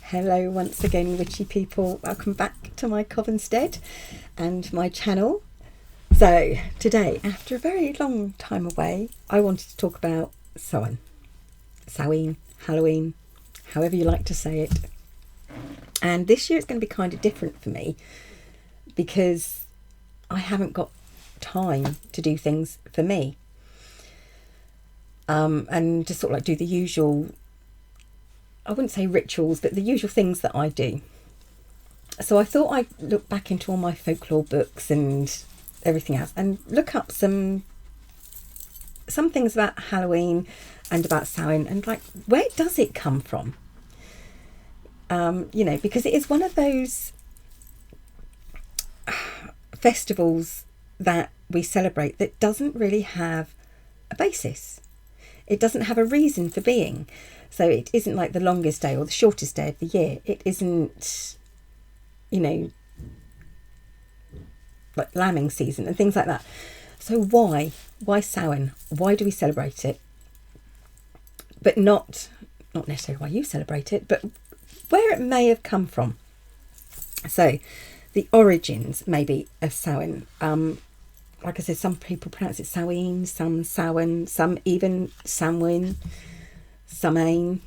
Hello once again, witchy people. Welcome back to my Covenstead and my channel. So today, after a very long time away, I wanted to talk about Samhain, Halloween, however you like to say it. And this year it's going to be kind of different for me because I haven't got time to do things for me. And just sort of like do the usual, I wouldn't say rituals, but the usual things that I do. So I thought I'd look back into all my folklore books and everything else and look up some things about Halloween and about Samhain and like, where does it come from? Because it is one of those festivals that we celebrate that doesn't really have a basis. It doesn't have a reason for being. So it isn't like the longest day or the shortest day of the year. It isn't, like lambing season and things like that. So why Samhain? Why do we celebrate it? But not necessarily why you celebrate it, but where it may have come from. So the origins maybe of Samhain. Like I said, some people pronounce it Samhain, some Samhain, some even Samhain, Samhain.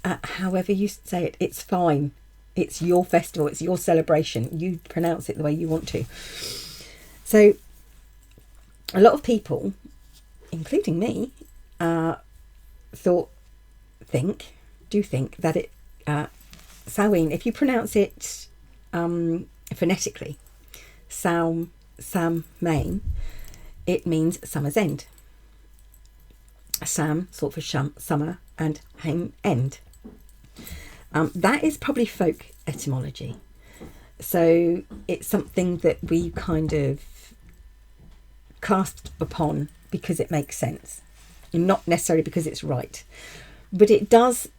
However you say it, it's fine. It's your festival, it's your celebration. You pronounce it the way you want to. So a lot of people, including me, do think that it Samhain, if you pronounce it phonetically, Samhain, it means summer's end. Sam, sort for summer, and hain, end. That is probably folk etymology. So it's something that we kind of cast upon because it makes sense, and not necessarily because it's right. But it does,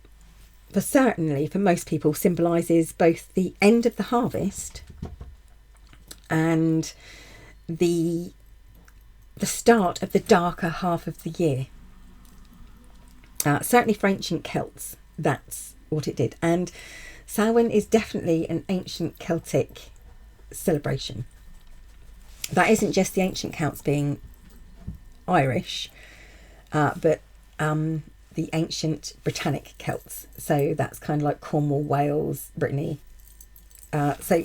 for most people, symbolises both the end of the harvest and the start of the darker half of the year. Certainly for ancient Celts, that's what it did. And Samhain is definitely an ancient Celtic celebration. That isn't just the ancient Celts being Irish, but the ancient Britannic Celts. So that's kind of like Cornwall, Wales, Brittany. So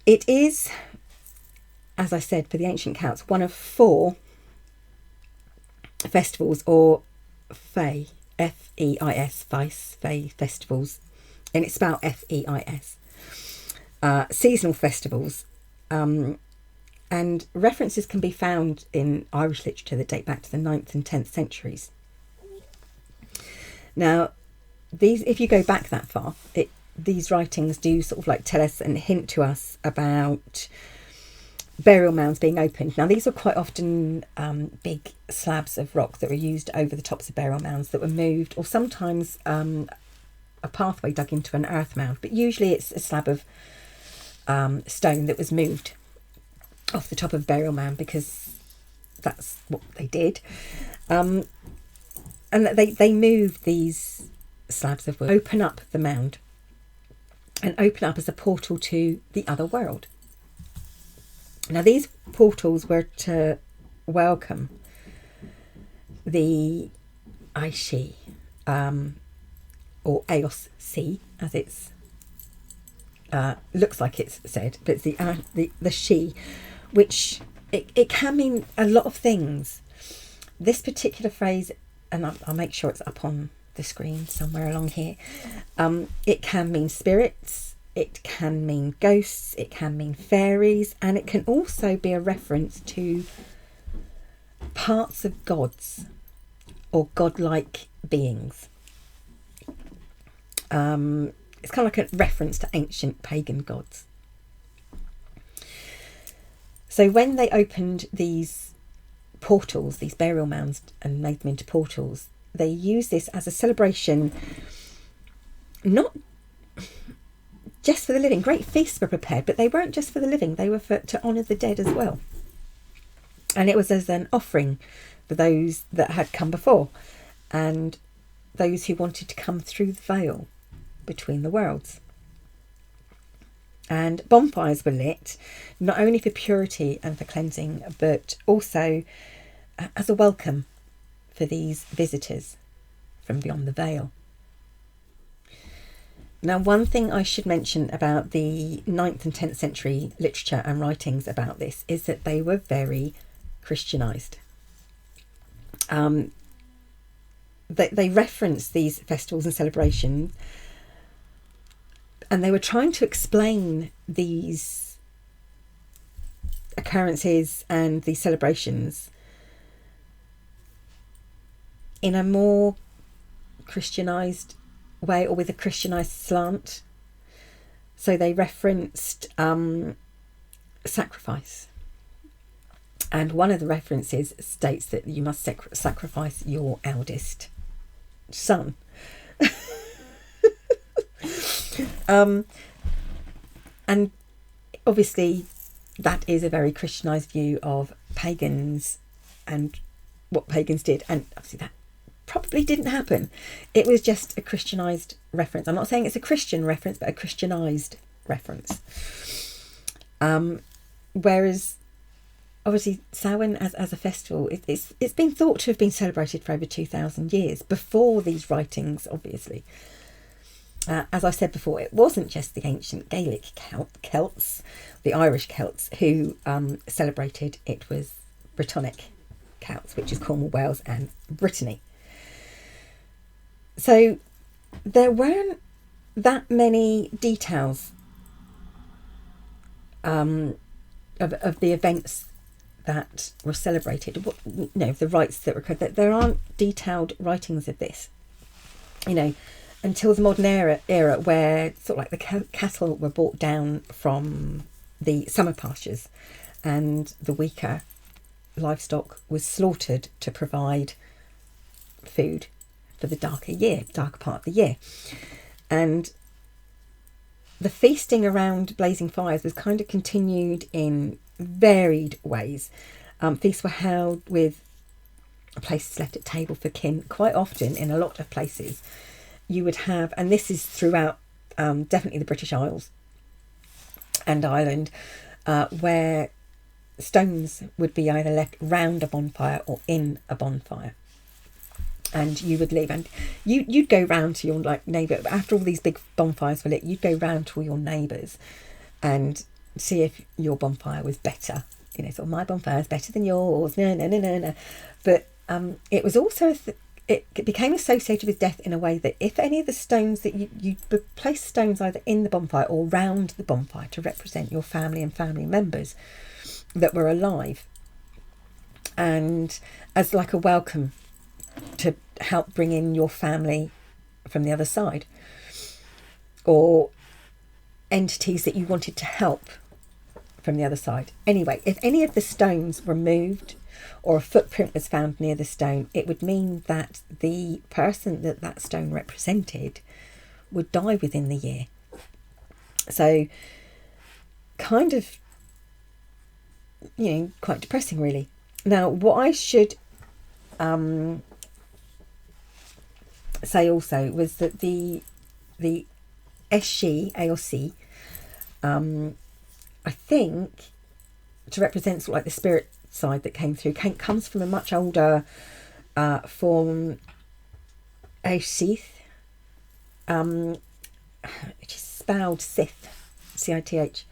it is, as I said, for the ancient Celts, one of 4 festivals, or Fey, F-E-I-S, Fey festivals, and it's spelled F-E-I-S, seasonal festivals, and references can be found in Irish literature that date back to the 9th and 10th centuries. Now, if you go back that far, these writings do sort of like tell us and hint to us about burial mounds being opened. Now, these are quite often big slabs of rock that were used over the tops of burial mounds that were moved, or sometimes a pathway dug into an earth mound, but usually it's a slab of stone that was moved off the top of a burial mound because that's what they did. And they moved these slabs of wood, open up the mound and open up as a portal to the other world. Now, these portals were to welcome the Aishi, or Eos Sea, as it's looks like it's said, but it's the she, which it can mean a lot of things. This particular phrase, and I'll make sure it's up on the screen somewhere along here, it can mean spirits, it can mean ghosts, it can mean fairies, and it can also be a reference to parts of gods or godlike beings. It's kind of like a reference to ancient pagan gods. So when they opened these portals, these burial mounds, and made them into portals, they used this as a celebration, not just for the living. Great feasts were prepared, but they weren't just for the living, they were to honour the dead as well. And it was as an offering for those that had come before. And those who wanted to come through the veil between the worlds. And bonfires were lit not only for purity and for cleansing, but also as a welcome for these visitors from beyond the veil. Now, one thing I should mention about the 9th and 10th century literature and writings about this is that they were very Christianized. They referenced these festivals and celebrations, and they were trying to explain these occurrences and these celebrations in a more Christianized way, or with a Christianized slant. So they referenced sacrifice, and one of the references states that you must sacrifice your eldest son. And obviously that is a very Christianized view of pagans and what pagans did, and obviously that probably didn't happen. It was just a Christianized reference. I'm not saying it's a Christian reference, but a Christianized reference. Whereas obviously Samhain as a festival, it's been thought to have been celebrated for over 2,000 years before these writings, obviously. As I said before, it wasn't just the ancient Gaelic Celts, the Irish Celts, who celebrated. It was Brittonic Celts, which is Cornwall, Wales and Brittany. So there weren't that many details of the events that were celebrated, the rites that were occurred. There aren't detailed writings of this, until the modern era where sort of like the cattle were brought down from the summer pastures and the weaker livestock was slaughtered to provide food for the darker part of the year. And the feasting around blazing fires was kind of continued in varied ways. Feasts were held with places left at table for kin. Quite often in a lot of places you would have, and this is throughout definitely the British Isles and Ireland, where stones would be either left round a bonfire or in a bonfire, and you would leave, and you'd go round to your neighbour after all these big bonfires were lit. You'd go round to all your neighbours and see if your bonfire was better. Sort of, my bonfire is better than yours. No. But it was also it became associated with death in a way that if any of the stones that you place stones either in the bonfire or round the bonfire to represent your family and family members that were alive, and as like a welcome to help bring in your family from the other side, or entities that you wanted to help from the other side. Anyway, if any of the stones were moved or a footprint was found near the stone, it would mean that the person that stone represented would die within the year. So kind of, quite depressing, really. Now, what I should say also was that the SG, AOC, I think, to represent sort of like the spirit side that came through, comes from a much older form, Sith, which is spelled Sith, Cith,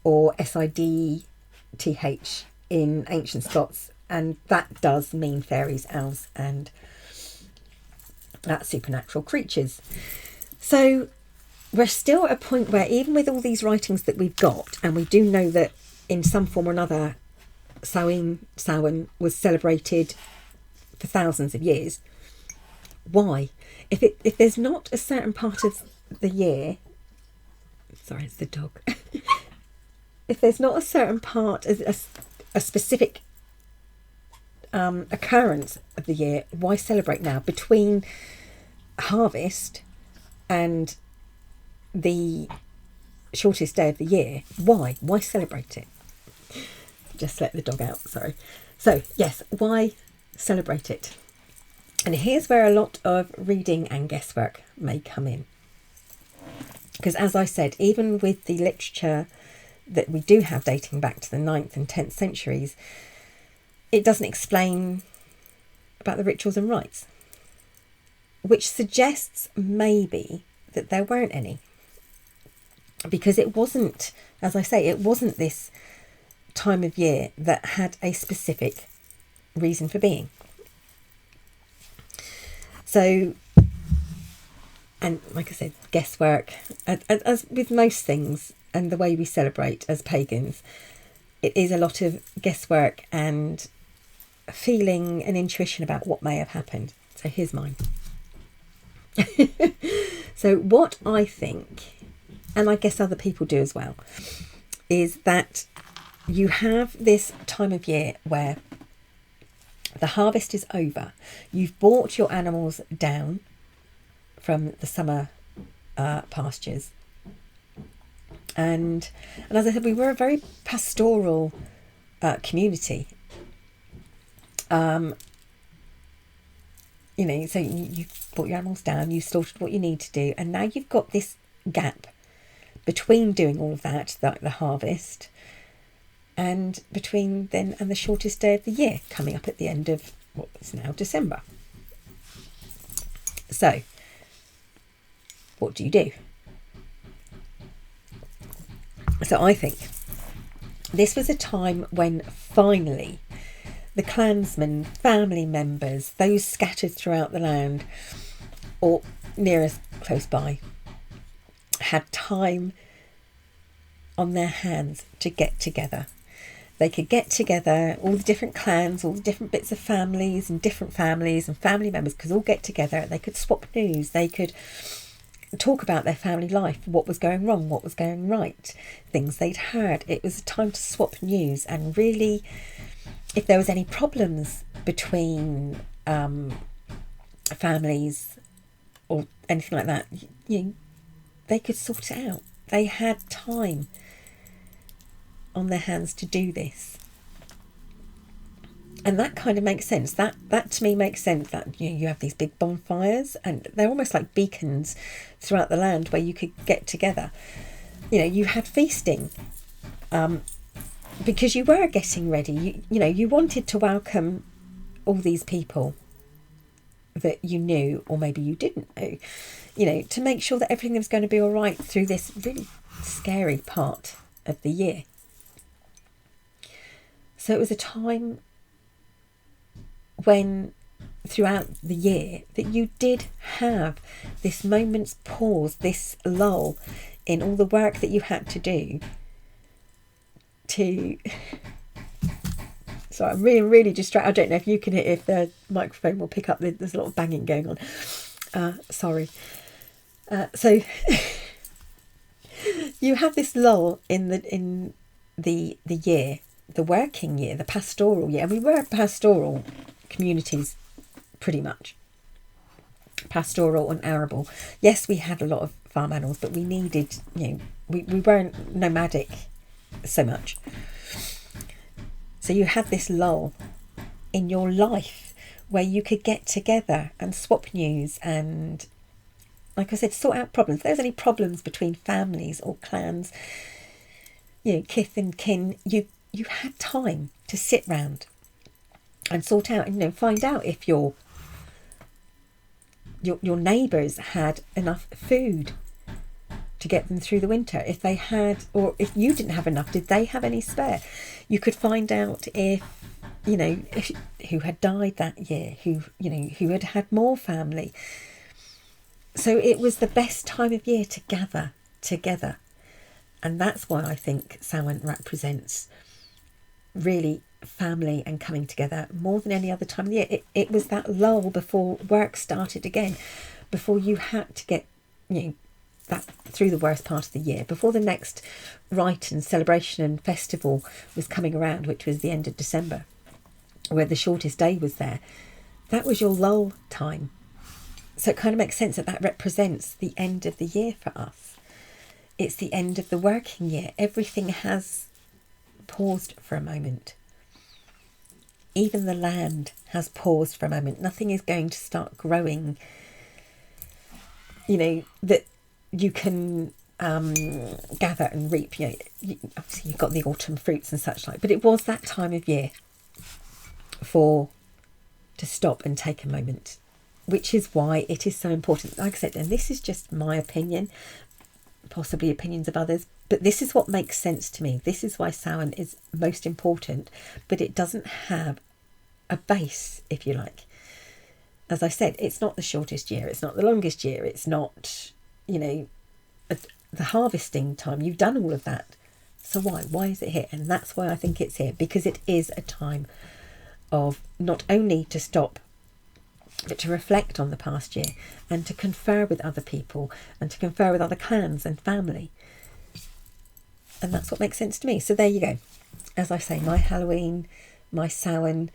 or Sidth in ancient Scots, and that does mean fairies, elves, and supernatural creatures. So we're still at a point where, even with all these writings that we've got, and we do know that in some form or another Samhain was celebrated for thousands of years, why? If there's not a certain part of the year, sorry, it's the dog. If there's not a certain part, a specific occurrence of the year, why celebrate now? Between harvest and the shortest day of the year, why celebrate it? Just let the dog out, sorry. So yes, why celebrate it? And here's where a lot of reading and guesswork may come in. Because as I said, even with the literature that we do have dating back to the 9th and 10th centuries, it doesn't explain about the rituals and rites, which suggests maybe that there weren't any. Because it wasn't, as I say, it wasn't this time of year that had a specific reason for being. So, and like I said, guesswork, as with most things and the way we celebrate as pagans, it is a lot of guesswork and feeling and intuition about what may have happened. So here's mine. So what I think, and I guess other people do as well, is that you have this time of year where the harvest is over. You've brought your animals down from the summer pastures. And as I said, we were a very pastoral community. You know, so you brought your animals down, you slaughtered what you need to do, and now you've got this gap between doing all of that, the harvest, and between then and the shortest day of the year, coming up at the end of what is now December. So, what do you do? So I think this was a time when finally the clansmen, family members, those scattered throughout the land or near us, close by, had time on their hands to get together. They could get together, all the different clans, all the different bits of families and family members could all get together. They could swap news. They could talk about their family life, what was going wrong, what was going right, things they'd heard. It was a time to swap news and really, if there was any problems between families or anything like that, you know, they could sort it out. They had time on their hands to do this. And that kind of makes sense. That to me makes sense, that you have these big bonfires and they're almost like beacons throughout the land where you could get together. You know, you had feasting because you were getting ready. You wanted to welcome all these people that you knew or maybe you didn't know, to make sure that everything was going to be all right through this really scary part of the year. So it was a time when throughout the year that you did have this moment's pause, this lull in all the work that you had to do to... So I'm really, really distracted. I don't know if you can hear, if the microphone will pick up. There's a lot of banging going on. Sorry. So you have this lull in the year, the working year, the pastoral year. And we were pastoral communities pretty much. Pastoral and arable. Yes, we had a lot of farm animals, but we needed, we weren't nomadic so much. So you had this lull in your life where you could get together and swap news and, like I said, sort out problems. If there's any problems between families or clans, kith and kin, you had time to sit round and sort out and find out if your neighbours had enough food to get them through the winter. If they had, or if you didn't have enough, did they have any spare? You could find out if who had died that year, who had had more family. So it was the best time of year to gather together, and that's why I think Samhain represents really family and coming together more than any other time of the year. It was that lull before work started again, before you had to get that through the worst part of the year, before the next rite and celebration and festival was coming around, which was the end of December, where the shortest day was there. That was your lull time. So it kind of makes sense that represents the end of the year for us. It's the end of the working year. Everything has paused for a moment. even the land has paused for a moment. Nothing is going to start growing, that you can gather and reap. Obviously you've got the autumn fruits and such like, but it was that time of year to stop and take a moment, which is why it is so important. Like I said, and this is just my opinion, possibly opinions of others, but this is what makes sense to me. This is why Samhain is most important, but it doesn't have a base, if you like. As I said, it's not the shortest year, it's not the longest year, it's not, the harvesting time. You've done all of that. So why is it here? And that's why I think it's here, because it is a time of not only to stop, but to reflect on the past year and to confer with other people and to confer with other clans and family. And that's what makes sense to me. So there you go. As I say, my Halloween, my Samhain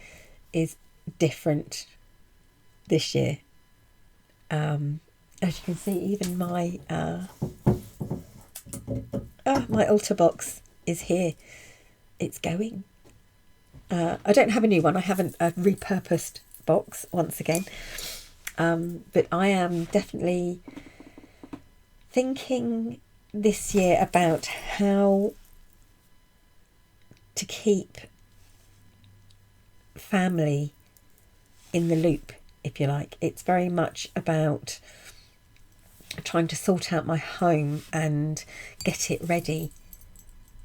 is different this year. As you can see, even my my altar box is here. It's going. I don't have a new one. I haven't a repurposed box once again. But I am definitely thinking this year about how to keep family in the loop, if you like. It's very much about trying to sort out my home and get it ready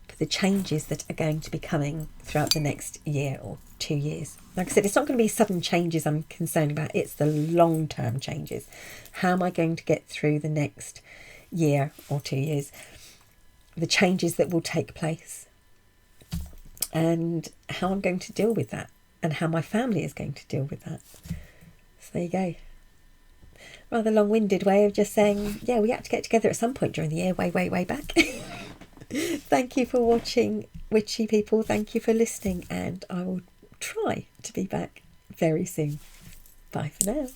for the changes that are going to be coming throughout the next year or 2 years. Like I said, it's not going to be sudden changes I'm concerned about. It's the long-term changes. How am I going to get through the next year or 2 years? The changes that will take place and how I'm going to deal with that and how my family is going to deal with that. So there you go. Rather long-winded way of just saying, yeah, we had to get together at some point during the year, way back. Thank you for watching, witchy people. Thank you for listening, and I will try to be back very soon. Bye for now.